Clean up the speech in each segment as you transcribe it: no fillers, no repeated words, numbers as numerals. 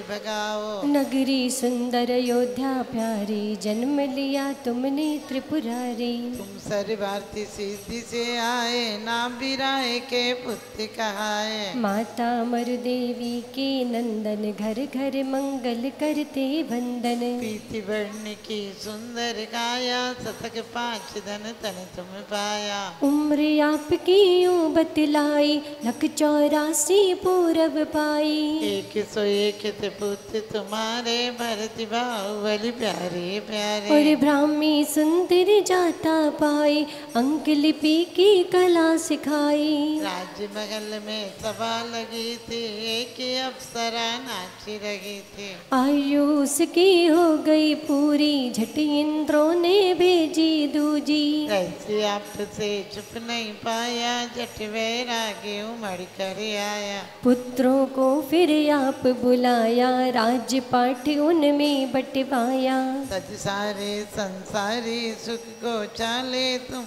भगाओ। नगरी सुंदर अयोध्या प्यारी, जन्म लिया तुमने त्रिपुरारी। तुम सर्वार्थी सिद्धि से आए, नाम भी राय के पुत्र कहाए। माता मरु देवी के नंदन, घर घर मंगल करते वंदन। पीति वर्ण की सुंदर काया, शतक 5 धन तन तुम पाया। उम्र आपकी यूं बतलाई, 184 पूरब पाई। 101 थे पुत्र तुम्हारे, भरत बाहुबली प्यारे प्यारे। और ब्राह्मी सुंदर जाता पाई, अंक लिपि की कला सिखाई। राज्य महल में सभा लगी थी, एक अप्सरा नाची रही थी। आयु उसकी हो गई पूरी, झट इंद्रों ने भेजी दूजी। ऐसे आपसे चुप नहीं पाया, जट वैरागी उमड़ कर आया। पुत्रों को फिर आप बुलाया, राज्य पाठ उनमें बंटवाया। सज सारे संसारी सुख को चाले तुम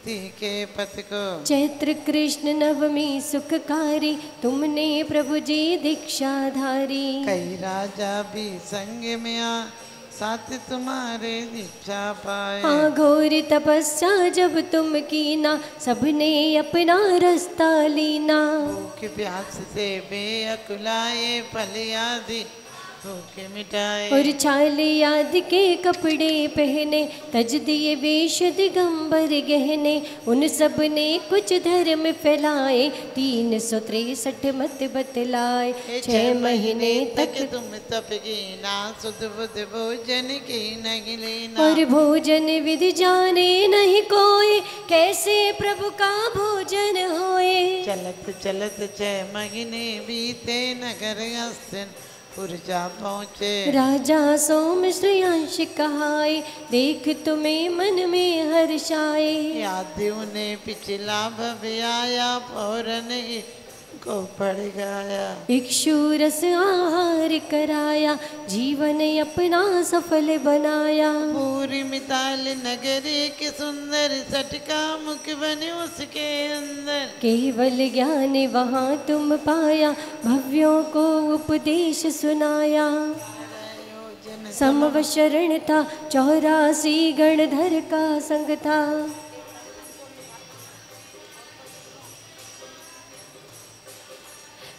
के पथ को। चैत्र कृष्ण नवमी सुखकारी, तुमने प्रभु जी दीक्षाधारी। कई राजा भी संग में आ, साथ तुम्हारे दीक्षा पाए। घोर तपस्या जब तुम कीना, सबने अपना रास्ता लीना। भूख प्यास से बेअकुलाए, फल आदि भूख मिटाए। और छाल याद के कपड़े पहने, तज दिए वेश दिगंबर गहने। उन सब ने कुछ धर्म फैलाए, 363 मत बतलाए। 6 महीने तक तुम तप कीना, सुध बुध भोजन की नहीं लेना। और भोजन विधि जाने नहीं कोई, कैसे प्रभु का भोजन होए। चलत चलत 6 महीने बीते, नगर हस्तिनपुर जा पहुँचे। राजा सोम श्रेयांश कहाए, देख तुम्हें मन में हर्षाए। याद उन्हें पिछला भव्य आया, फौरन ही को पड़ गया। इक्षुरस आहार कराया, जीवन अपना सफल बनाया। पूरी मिताल नगरी के सुंदर, सटका मुख बने उसके अंदर। केवल ज्ञान वहाँ तुम पाया, भव्यों को उपदेश सुनाया। समव शरण था, 84 गणधर का संग था।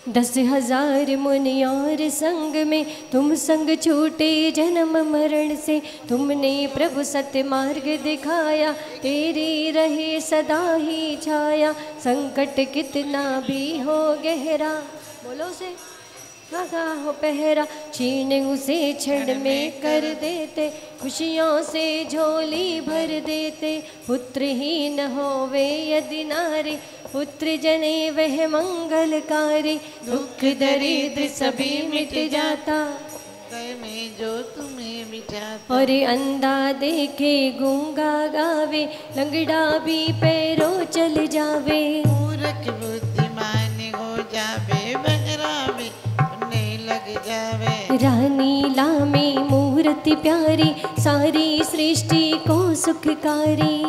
10,000 मुनि और संग में, तुम संग छूटे जन्म मरण से। तुमने प्रभु सत्य मार्ग दिखाया, तेरी रहे सदा ही छाया। संकट कितना भी हो गहरा, बोलो से लगा हो पहरा। छीन उसे क्षण में कर देते, खुशियों से झोली भर देते। पुत्रहीन होवे यदि नारी, पुत्र जने वह मंगलकारी। दुख दरिद्र सभी मिट जाता, में जो तुम्हें मिटाता। और अंधा देखे गूंगा गावे, लंगड़ा भी पैरों चल जावे। मूर्ख बुद्धिमान हो जावे, बहरा भी उन्हें लग जावे। रानी लामे मूर्ति प्यारी, सारी सृष्टि को सुखकारी।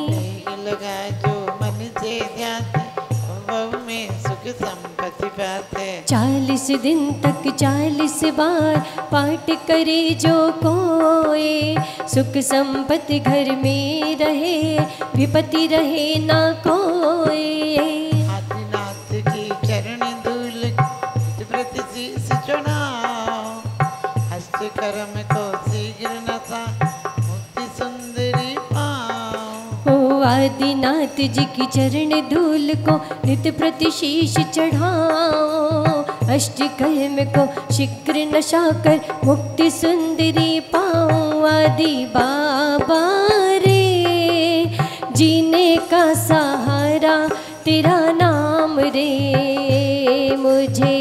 लगा जो मन से ध्याते, बहु में सुख संपत्ति पाते। 40 दिन तक 40 बार पाठ करे जो कोई, सुख संपत्ति घर में रहे, विपत्ति रहे ना कोई। आदिनाथ की चरण धूल प्रति शीश चुनाओ, हस्त कर्म को शीघ्र नशा, मुक्ति सुंदरी पाओ। ओ आदिनाथ जी की चरण धूल को नित्य प्रति शीश चढ़ाओ। अष्ट कर्म को शीघ्र नशा कर, मुक्ति सुंदरी पाओ। आदि बाबा रे, जीने का सहारा तेरा नाम रे। मुझे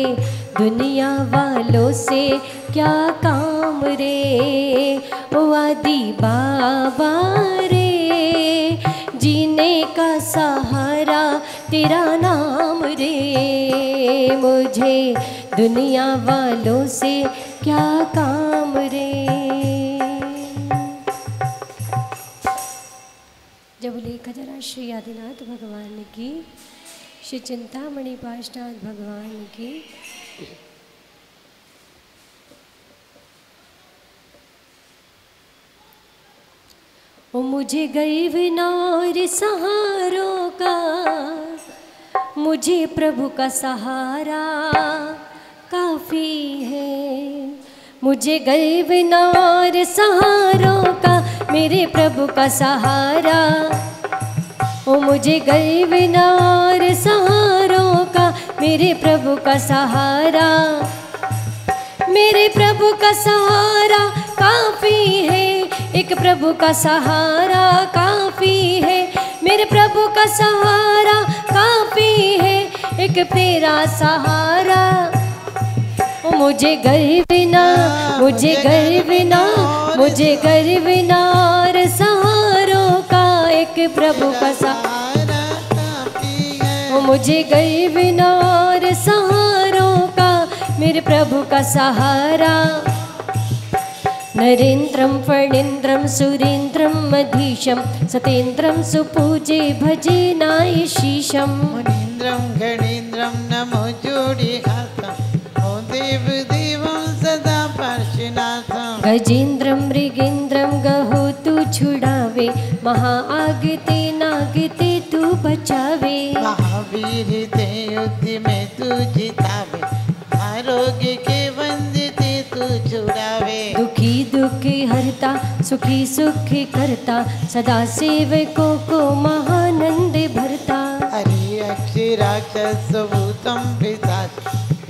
दुनिया वालों से क्या काम रे। ओ आदि बाबा रे, जीने का सहारा तेरा नाम रे। मुझे दुनिया वालों से क्या काम रे। जब बोलिए जरा श्री आदिनाथ भगवान की, श्री चिंतामणि पार्षनाथ भगवान की। ओ मुझे गए बिना और सहारों का, मुझे प्रभु का सहारा काफ़ी है। मुझे गए बिना और सहारों का, मेरे प्रभु का सहारा। ओ मुझे गए बिना और सहारों का, मेरे प्रभु का सहारा। मेरे प्रभु का सहारा काफ़ी है, एक प्रभु का सहारा काफ़ी है। मेरे प्रभु का सहारा काफ़ी है, एक तेरा सहारा। ओ मुझे गए बिना, मुझे गए बिना, मुझे गए बिना और सहारों का, एक प्रभु का सहारा काफ़ी है। ओ मुझे गए बिना और सहारों का, मेरे प्रभु का सहारा। नरेन्द्रं फणीन्द्रं सुरेन्द्रं मधीशं, सतेन्द्रं सुपूजे भजे नायशीशं। मुनीन्द्रं गणेन्द्रं नमो जोड़िहासं, ओ देव देवं सदा पार्श्वनाथं। गजेन्द्रं मृगेन्द्रं गहो तू छुड़ावे, महाआगते नागते तू बचावे। महावीर ते युद्ध में तू जितावे, आरोग्य के वंदिते तू छुड़ावे। दुखी दुखी हरता, सुखी सुखी करता, सदा सेवकों को महानंद भरता। हरि अक्षराक्षस भूतं पिशाच,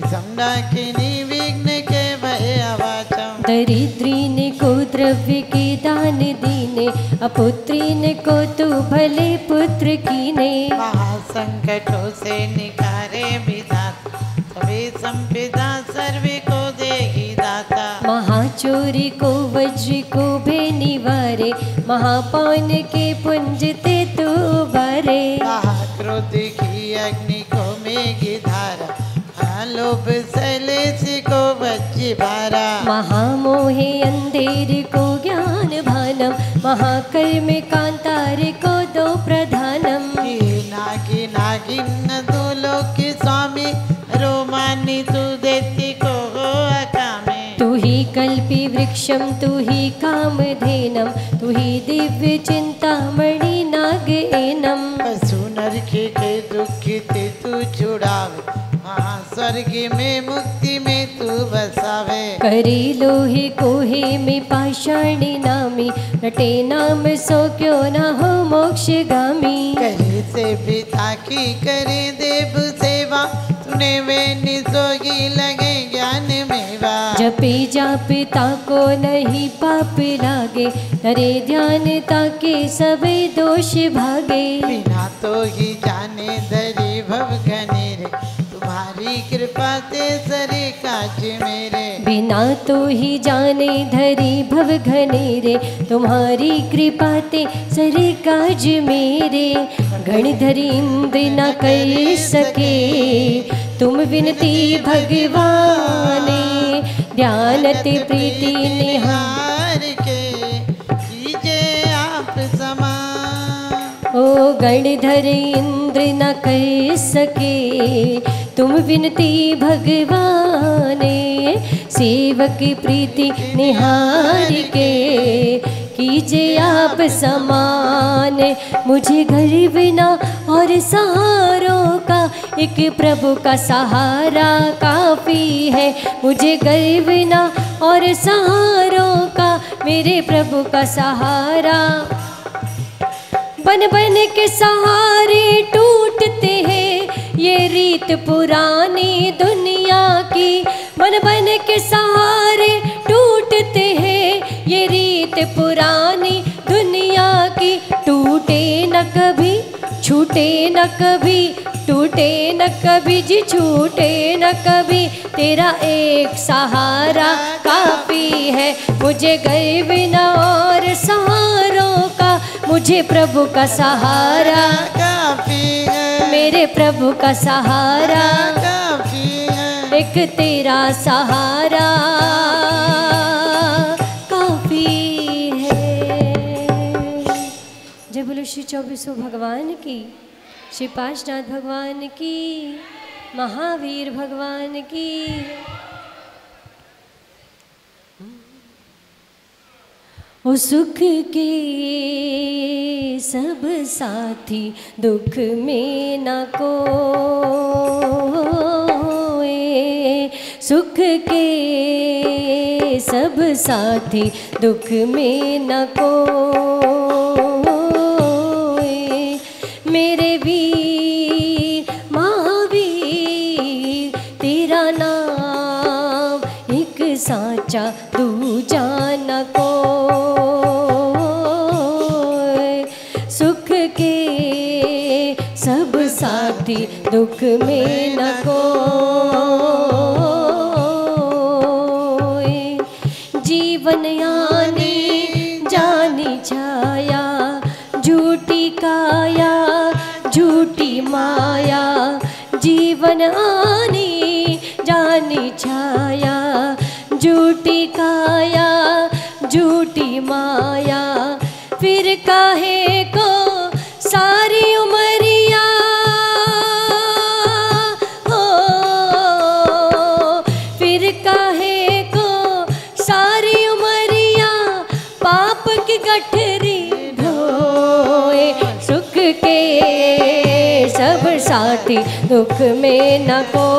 संडाकिनी विघ्न के भय अवाचम। दरिद्रीन को द्रव्य के दान दीने, अपुत्रीन को तू भले पुत्र कीने। महासंकटों से निकारे विधाता, सभी संपदा सर्वे को देहि दाता। महाचोरी को वज्र को भे निवारे, महापान के पुंज ते तू बारे। महाक्रोध की अग्नि को मेघ धारा, महालोभ शैलेश को वज्र भारा। महामोहे अंधेर को ज्ञान भानम, महाकर्म कांतार को दो प्रधानम। नागी नागिन दो लोक स्वामी, रोमानी तू देती को हो अकामे। तू ही कल्पि वृक्षम, तू ही कामधेनम, तू ही दिव्य चिंतामणि नाग एनम। पशु नरके के दुख ते तू छुड़ावे, हाँ स्वर्ग में मुक्ति में तू बसावे। करे लोहे कोहे में पाषाणी नामी, रटे नाम सो क्यों ना हो मोक्षगामी। करे से पिता की करे देव सेवा, तूने वे निसोगी लगे ज्ञान मेवा। जपे जापे ताको नहीं पाप लागे, करे ध्यान ताके सबे दोष भागे। बिना तो ही जाने धरी भव घनेरे, तुम्हारी कृपा ते सरे काज मेरे। बिना तो ही जाने धरी भव घनेरे, तुम्हारी कृपा ते सरे काज मेरे। गणधरी इंद्र न कर सके, तुम विनती भगवाने। ध्यानते प्रीति निहार के कीजे आप समान। ओ गणधर इंद्र न कर सके, तुम विनती भगवाने। सेवक प्रीति निहार के कीजे आप समान। मुझे घर बिना और सहारों का, एक प्रभु का सहारा काफ़ी है। मुझे घर बिना और सहारों का, मेरे प्रभु का सहारा। बन बन के सहारे टूटते हैं, ये रीत पुरानी दुनिया की। बन बन के सहारे टूटते हैं, ये रीत पुरानी दुनिया की। टूटे न कभी, छूटे न कभी, टूटे न कभी जी, छूटे न कभी। तेरा एक सहारा काफ़ी है। मुझे गए बिना और सहारों का, मुझे प्रभु का सहारा काफी है। मेरे प्रभु का सहारा काफी है। एक तेरा सहारा काफ़ी है। जय बोलो श्री 24 भगवान की, श्री पांचनाथ भगवान की, महावीर भगवान की। ओ सुख के सब साथी दुख में न कोई, सुख के सब साथी दुख में न कोई, मेरे वीर महावीर तेरा नाम एक साचा दूजा न कोई, सुख के सब साथी दुख में न कोई, जीवन यानी जानी छाया झूठी काया झूठी माया, जीवन आनी जानी छाया झूठी काया झूठी माया, फिर काहे को सारी उमरिया हो, फिर काहे को सारी उमरिया पाप की गठरी ढोए, सुख के सब साथी दुख में न कोई,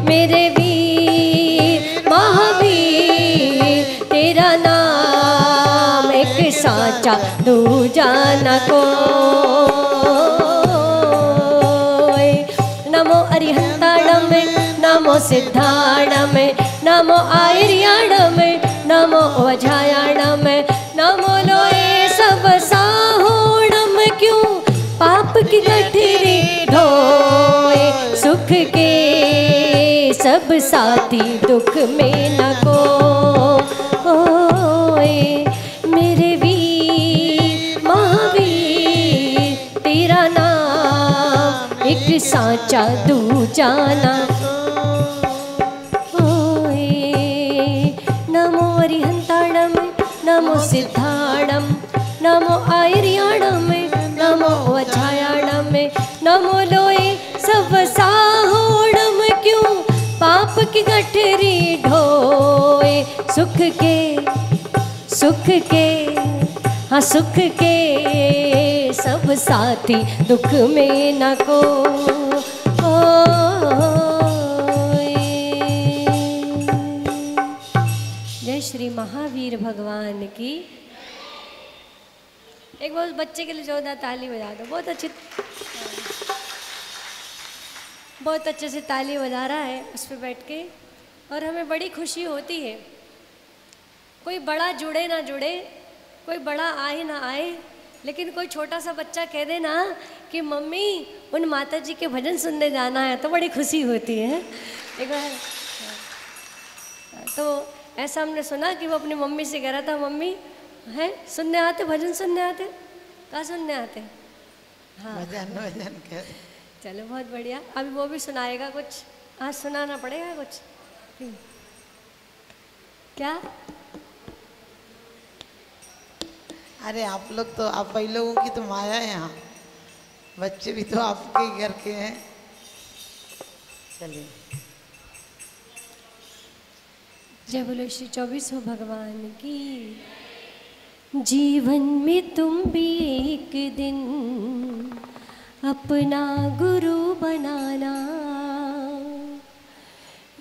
मेरे वीर महावीर तेरा नाम एक साचा दूजा न कोई, नमो अरिहंताणम नमो सिद्धाणम नमो आयर्याणम नमो वज्रायाणम नमो लोए सब साहोणम, क्यों पाप की गठरी ढोए, सुख के सब साथी दुख में न कोई, मेरे वीर महावीर तेरा नाम एक साचा दूजा न कोई, नमो अरिहंताणम नमो सिद्धाणम नमो आयर्याणम नमो वज्रायाणम नमो लोए सब साहोणम, क्यों पाप की गठरी ढोए, सुख के हाँ सुख के सब साथी दुख में न कोई। जय श्री महावीर भगवान की। एक बार उस बच्चे के लिए जोरदार ताली बजा दो, बहुत अच्छे से ताली बजा रहा है उस पर बैठ के, और हमें बड़ी खुशी होती है। कोई बड़ा जुड़े ना जुड़े, कोई बड़ा आए ना आए, लेकिन कोई छोटा सा बच्चा कह दे ना कि मम्मी उन माता जी के भजन सुनने जाना है, तो बड़ी खुशी होती है। एक बार तो ऐसा हमने सुना कि वो अपनी मम्मी से कह रहा था, मम्मी हैं सुनने आते, भजन सुनने आते, कहाँ सुनने आते? हाँ भजन कर। चलो बहुत बढ़िया, अभी वो भी सुनाएगा कुछ, आज सुनाना पड़ेगा कुछ। क्या? अरे आप लोग तो, आप भाई लोगों की तो माया है, यहाँ बच्चे भी तो आपके घर के हैं। चलिए जय बोलो श्री 24 भगवान की। जीवन में तुम भी एक दिन अपना गुरु बनाना,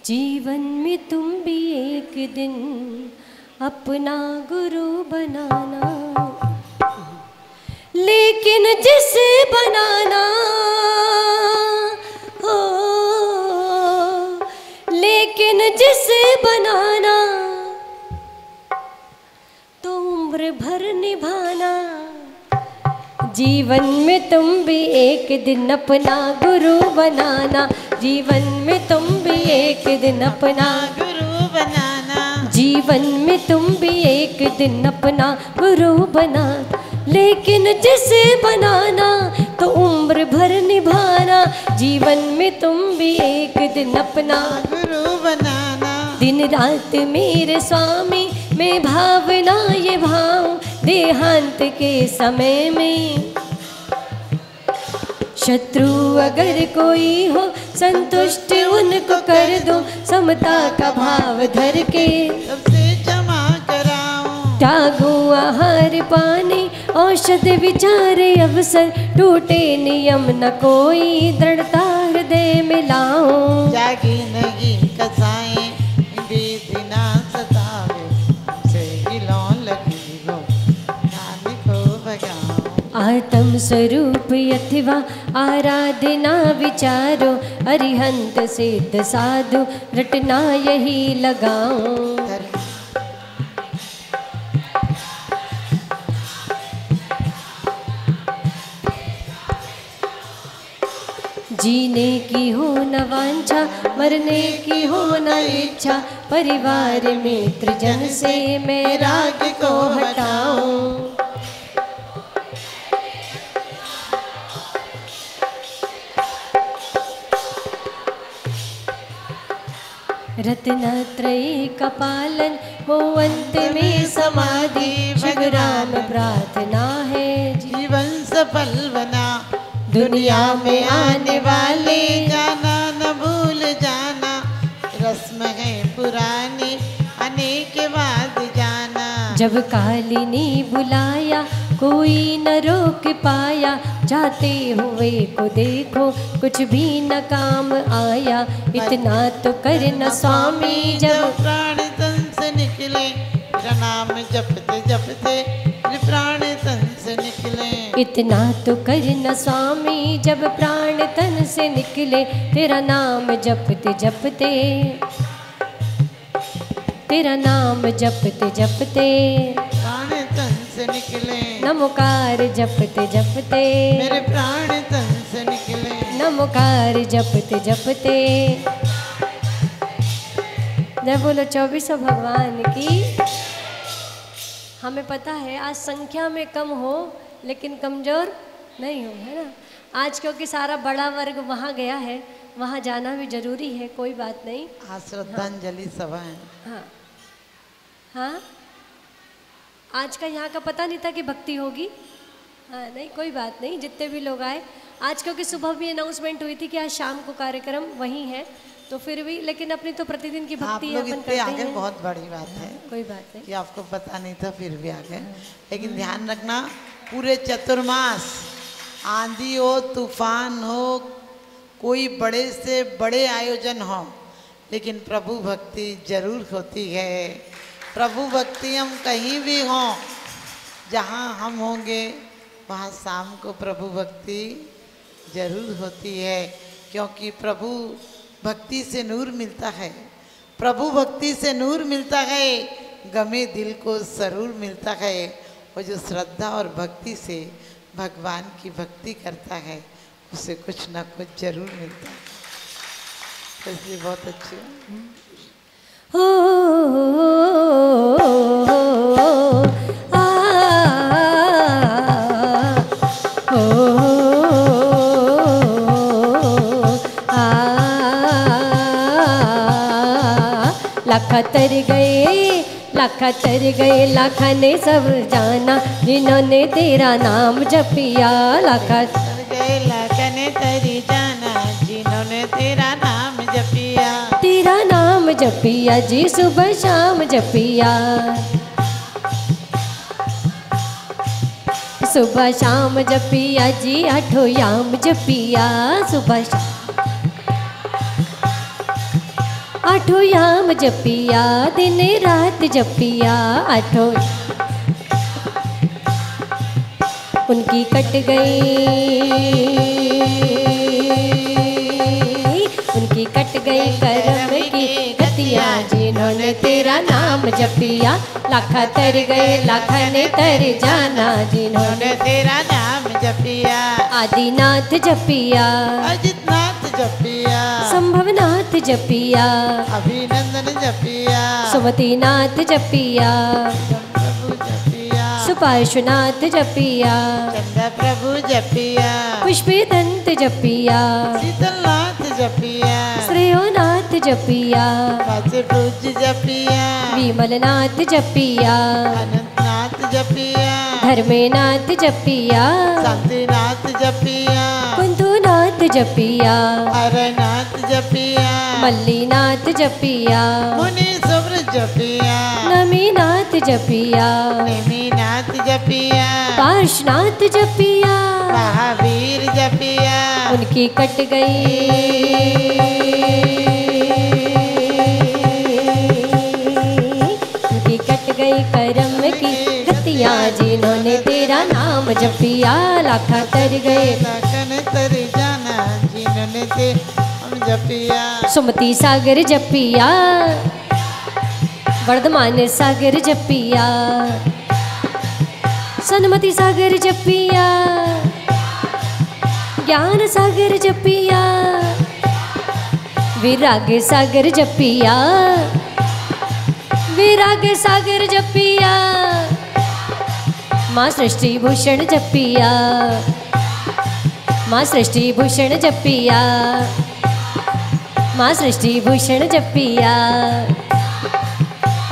जीवन में तुम भी एक दिन अपना गुरु बनाना, लेकिन जिसे बनाना हो, लेकिन जिसे बनाना तो उम्र भर निभाना। जीवन में तुम भी एक दिन अपना गुरु बनाना, जीवन में तुम भी एक दिन अपना गुरु बनाना, जीवन में तुम भी एक दिन अपना गुरु बना, लेकिन जिसे बनाना तो उम्र भर निभाना। जीवन में तुम भी एक दिन अपना गुरु बनाना, दिन रात मेरे स्वामी में भावना ये भाव, देहांत के समय में शत्रु अगर कोई हो संतुष्ट उनको कर दो, समता का भाव धर के सबसे त्यागूं आहार पानी औषध विचारे अवसर, टूटे नियम न कोई दृढ़ता हृदय मिलाऊं। जागी नहीं कसाएं विधि ना सतावे, से गिलों लगी हो ज्ञान को भगाऊं। आत्म स्वरूप अथवा आराधना विचारो, अरिहंत सिद्ध साधु रटना यही लगाऊं। जीने की हो न वांछा, मरने की हो न इच्छा, परिवार मित्र जन से मैं राग को हटाऊं। रत्नत्रयी का पालन हो अंत में समाधि, शिव राम प्रार्थना है जीवन सफल बना, दुनिया में आने वाले जाना न भूल जाना, रस्म है पुरानी अनेक बाद जाना। जब कालिनी बुलाया कोई न रोक पाया, जाते हुए को देखो कुछ भी न काम आया। इतना तो करना स्वामी जब प्राण तन से निकले, तेरा नाम जपते जपते प्राण तन से निकले। इतना तो करना स्वामी जब प्राण तन से निकले, तेरा नाम जपते जपते, तेरा नाम जपते जपते प्राण तन से निकले। नमोकार जपते जपते मेरे प्राण तन से निकले। नमोकार जपते जपते। जय बोलो 24 भगवान की। हमें पता है आज संख्या में कम हो लेकिन कमज़ोर नहीं हो, है ना। आज क्योंकि सारा बड़ा वर्ग वहाँ गया है, वहाँ जाना भी जरूरी है, कोई बात नहीं। आज श्रद्धांजलि सभा है। हाँ हाँ, आज का यहाँ का पता नहीं था कि भक्ति होगी। हाँ नहीं, कोई बात नहीं, जितने भी लोग आए। आज क्योंकि सुबह भी अनाउंसमेंट हुई थी कि आज शाम को कार्यक्रम वहीं है, तो फिर भी लेकिन अपनी तो प्रतिदिन की भक्ति आप लोग अपन इतने करते आगे हैं। बहुत बड़ी बात है कोई बात नहीं। कि आपको पता नहीं था फिर भी आ गए। लेकिन ध्यान रखना, पूरे चतुर्मास आंधी हो तूफान हो, कोई बड़े से बड़े आयोजन हो, लेकिन प्रभु भक्ति जरूर होती है। प्रभु भक्ति हम कहीं भी हों, जहाँ हम होंगे वहाँ शाम को प्रभु भक्ति जरूर होती है। क्योंकि प्रभु भक्ति से नूर मिलता है, प्रभु भक्ति से नूर मिलता है, गमे दिल को सरूर मिलता है। और जो श्रद्धा और भक्ति से भगवान की भक्ति करता है उसे कुछ ना कुछ जरूर मिलता है। तो इसलिए बहुत अच्छी लाखा तर गए, लाखा तर गए, लाखा ने सब जाना जिन्होंने तेरा नाम जपिया। लाखा तर गए, लाखा ने तेरी जाना जिन्होंने तेरा नाम जपिया। तेरा नाम जपिया जी सुबह शाम जपिया, सुबह शाम जपिया जी, आठों याम जपिया। सुबह शाम आठों याम जपिया, दिन रात जपिया। आठों उनकी कट गई, उनकी कट गई कर्म की गतियाँ जिन्होंने तेरा नाम जपिया। लाखा तर गए, लाखा ने तर जाना जिन्होंने तेरा नाम जपिया। आदिनाथ जपिया, अजितनाथ जपिया, संभवनाथ जपिया, अभिनंदन जपिया, सुमतिनाथ जपिया, प्रभु जपिया, सुपार्श्वनाथ जपिया, चंद्र प्रभु जपिया, पुष्पदंत जपिया, शीतलनाथ जपिया, श्रेयोनाथ जपिया, पासे पूज्य जपिया, विमलनाथ जपिया, अनंतनाथ जपिया, धर्मेनाथ जपिया, शांतिनाथ जपिया, कुंदुनाथ जपिया, हरनाथ जपिया, मल्लीनाथ जपिया, मुनि शुभ्र जपिया, नमीनाथ जपिया, नेमिनाथ जपिया, पार्श्वनाथ जपिया, महावीर जपिया, उनकी कट गई, उनकी कट गई करम की गतियाँ, जिन्होंने तेरा नाम जपिया लाखा तर गए। लाखन तर जाना जिन्होंने ते हम जपिया, सुमति सागर जपिया, वर्धमान सागर जपिया, सन्मति सागर जपिया, ज्ञान सागर जपिया, विराग सागर जपिया, विराग सागर जपिया, माँ सृष्टि भूषण जपिया, माँ सृष्टि भूषण जपिया, माँ सृष्टि भूषण जपिया।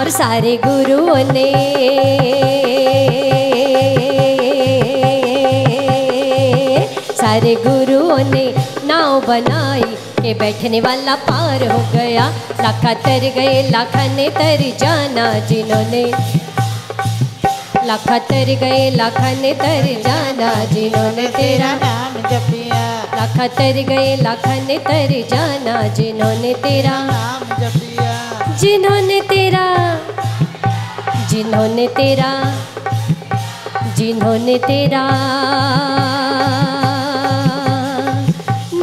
और सारे गुरुओं ने सारे गुरुओं ने नाव बनाई के बैठने वाला पार हो गया, लाखा तर गए लाखा ने तर जाना, जिन्होंने लाखा तर गए लाखा ने तर जाना, जिन्होंने तेरा नाम जपिया, लाखा तर गए लाखा ने तर जाना, जिन्होंने तेरा नाम जपिया, जिन्होंने तेरा जिन्होंने तेरा जिन्होंने तेरा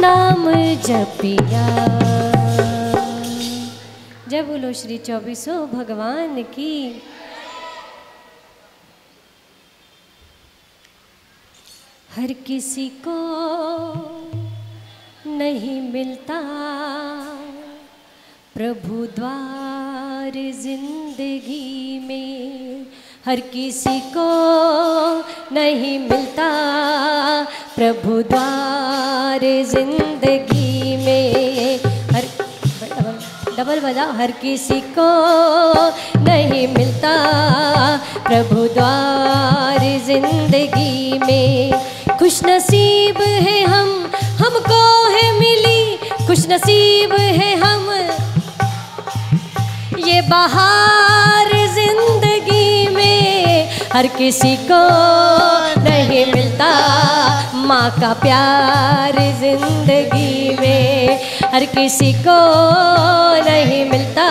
नाम जपिया। जय बोलो श्री 24 भगवान की। हर किसी को नहीं मिलता प्रभु द्वार जिंदगी में, हर किसी को नहीं मिलता प्रभु द्वार जिंदगी में। हर डबल बजा, हर किसी को नहीं मिलता प्रभु द्वार जिंदगी में। खुश नसीब है हम, हमको है मिली खुश नसीब है हम, ये बहार जिंदगी में। हर किसी को नहीं मिलता माँ का प्यार जिंदगी में, हर किसी को नहीं मिलता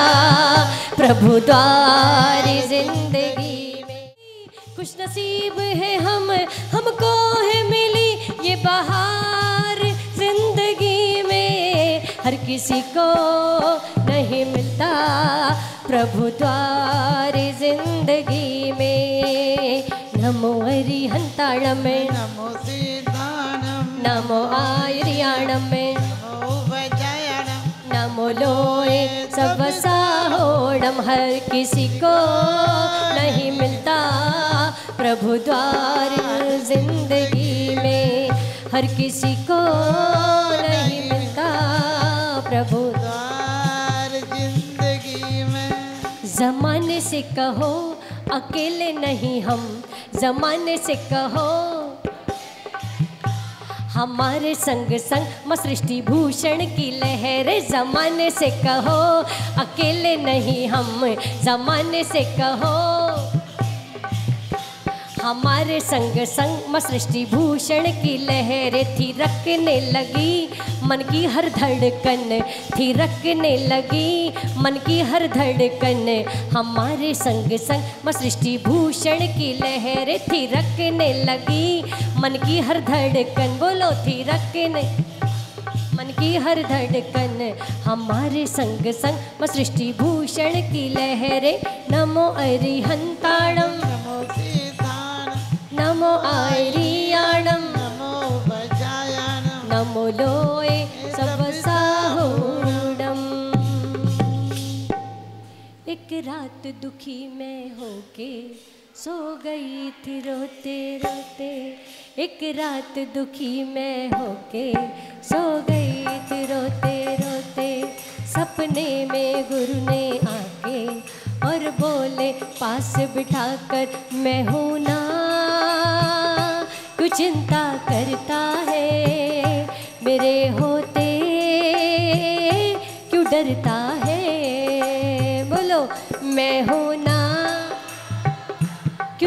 प्रभु द्वार जिंदगी में। खुश नसीब है हम, हमको है मिली ये बहार जिंदगी में। हर किसी को नहीं मिलता प्रभु द्वार जिंदगी में। नमो हरिहंताणमे, नमो सीतानम, नमो आर्याणमे, नमो वजायणम, नमो लोए सब साहोणम। हर किसी को नहीं मिलता प्रभु द्वार जिंदगी में, हर किसी को नहीं मिलता प्रभु द्वार जिंदगी में। जमाने से कहो अकेले नहीं हम, जमाने से कहो हमारे संग संग माँ सृष्टि भूषण की लहर। जमाने से कहो अकेले नहीं हम, जमाने से कहो हमारे संग संग माँ सृष्टि भूषण की लहर। थिरकने लगी मन की हर धड़कन, थिरकने लगी मन की हर धड़कन। हमारे संग संग माँ सृष्टि भूषण की लहर। थिरकने लगी मन की हर धड़कन, बोलो थिरकने मन की हर धड़कन। हमारे संग संग माँ सृष्टि भूषण की लहर। नमो अरिहंताणम, नमो सीतानम, नमो आर्याणम, नमो वजायणम, नमो लोए सब साहोणम। एक रात दुखी मैं होके सो गई थी रोते रोते, एक रात दुखी मैं होके सो गई थी रोते रोते। सपने में गुरु ने आके और बोले पास बिठाकर, मैं हूँ ना कुछ चिंता करता है, मेरे होते क्यों डरता है। बोलो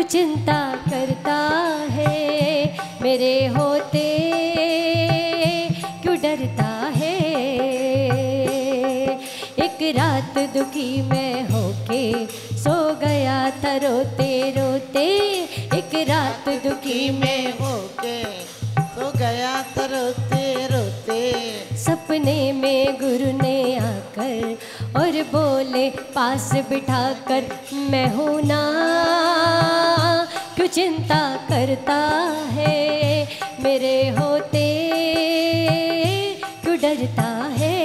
क्यों चिंता करता है, मेरे होते क्यों डरता है। एक रात दुखी मैं होके सो गया था रोते रोते, एक रात दुखी मैं होके सो गया था रोते रोते। सपने में गुरु ने आकर और बोले पास बिठाकर, मैं हूँ ना क्यों चिंता करता है, मेरे होते क्यों डरता है।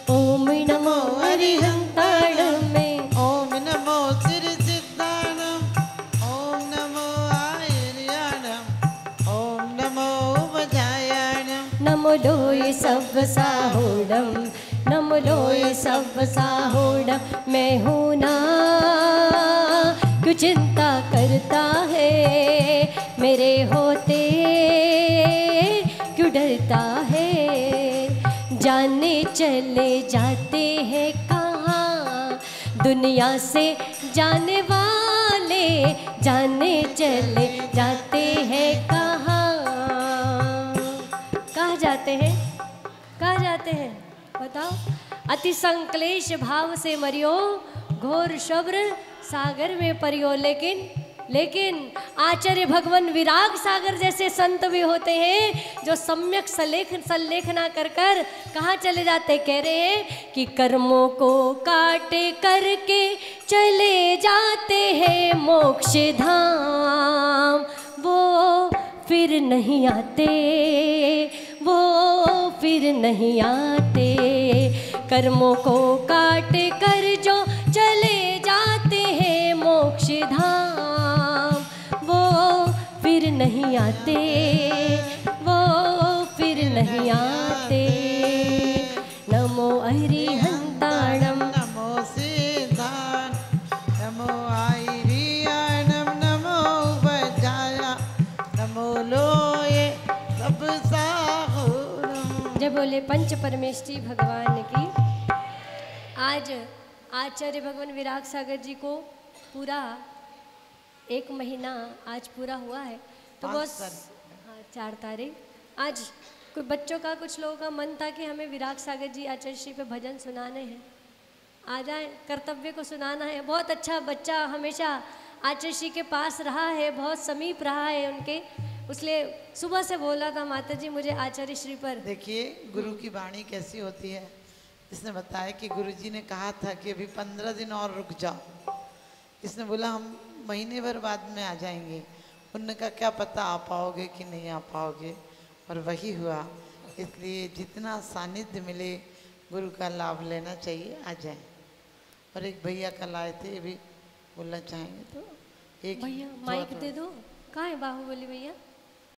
ओम नमो अरिहंताणं में, ओम नमो श्री सिद्धाणम, ओम नमो आयर्याणम, ओम नमो उपजायाणम। नमो लोय सब साहोडम, नमो लोय सब साहोडम। मैं हूँ ना क्यों चिंता करता है, मेरे होते क्यों डरता है। जाने चले जाते हैं कहाँ दुनिया से जाने वाले, जाने चले जाते हैं कहाँ। कहाँ जाते हैं, कहाँ जाते हैं बताओ। अति संक्लेश भाव से मरियो, घोर शब्र सागर में परियो। लेकिन आचार्य भगवान विराग सागर जैसे संत भी होते हैं जो सम्यक संलेखना कर कर कहाँ चले जाते, कह रहे हैं कि कर्मों को काटे करके चले जाते हैं मोक्ष धाम। वो फिर नहीं आते, वो फिर नहीं आते। कर्मों को काट कर जो चले जाते हैं मोक्ष धाम, वो फिर नहीं आते, वो फिर नहीं आते। नमो अरिहंताणं, नमो सिद्धाण, नमो आयर्याणम, नमो उपजाया, नमो लोये सब साहोडम। जय बोले पंच परमेष्ठी भगवान की। आज आचार्य भगवान विराग सागर जी को पूरा 1 महीना आज पूरा हुआ है। तो बस हाँ 4 तारीख आज कोई बच्चों का, कुछ लोगों का मन था कि हमें विराग सागर जी आचार्य श्री पे भजन सुनाने हैं, आ जाए, कर्तव्य को सुनाना है। बहुत अच्छा बच्चा हमेशा आचार्य श्री के पास रहा है, बहुत समीप रहा है उनके, इसलिए सुबह से बोला था माता जी मुझे आचार्य श्री पर। देखिए गुरु की वाणी कैसी होती है। इसने बताया कि गुरुजी ने कहा था कि अभी 15 दिन और रुक जाओ। इसने बोला हम महीने भर बाद में आ जाएंगे। उन्होंने कहा क्या पता आ पाओगे कि नहीं आ पाओगे, और वही हुआ। इसलिए जितना सानिध्य मिले गुरु का लाभ लेना चाहिए, आ जाए। और एक भैया कल आए थे, ये भी बोलना चाहेंगे तो एक भैया माइक दे दो। कहाँ है बाहुबली भैया?